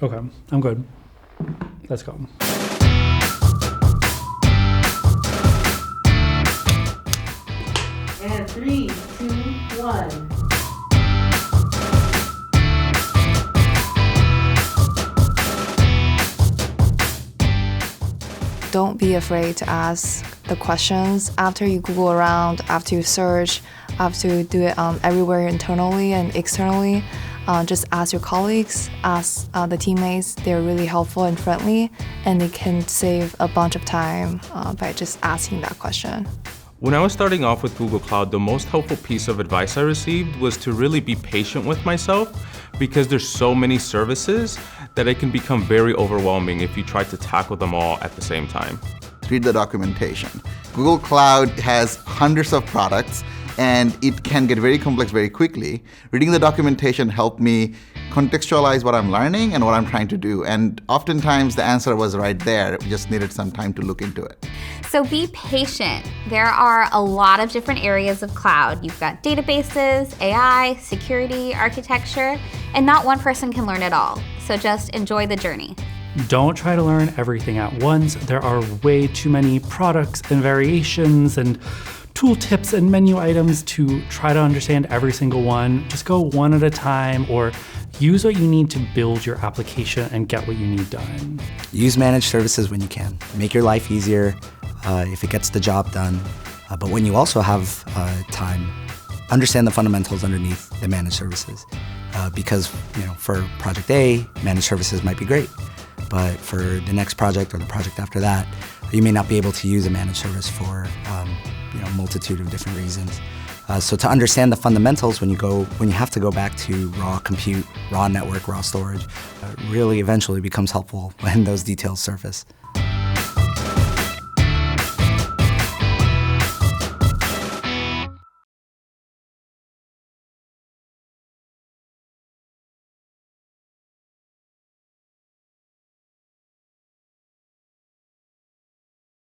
Okay, I'm good. Let's go. And 3, 2, 1. Don't be afraid to ask the questions after you Google around, after you search, after you do it everywhere internally and externally. Just ask your colleagues, ask the teammates. They're really helpful and friendly, and they can save a bunch of time by just asking that question. When I was starting off with Google Cloud, the most helpful piece of advice I received was to really be patient with myself, because there's so many services that it can become very overwhelming if you try to tackle them all at the same time. Read the documentation. Google Cloud has hundreds of products, and it can get very complex very quickly. Reading the documentation helped me contextualize what I'm learning and what I'm trying to do. And oftentimes the answer was right there. We just needed some time to look into it. So be patient. There are a lot of different areas of cloud. You've got databases, AI, security, architecture, and not one person can learn it all. So just enjoy the journey. Don't try to learn everything at once. There are way too many products and variations and tooltips and menu items to try to understand every single one. Just go one at a time, or use what you need to build your application and get what you need done. Use managed services when you can. Make your life easier if it gets the job done. But when you also have time, understand the fundamentals underneath the managed services. Because for project A, managed services might be great. But for the next project or the project after that, you may not be able to use a managed service for a multitude of different reasons. So to understand the fundamentals when you have to go back to raw compute, raw network, raw storage, really eventually becomes helpful when those details surface.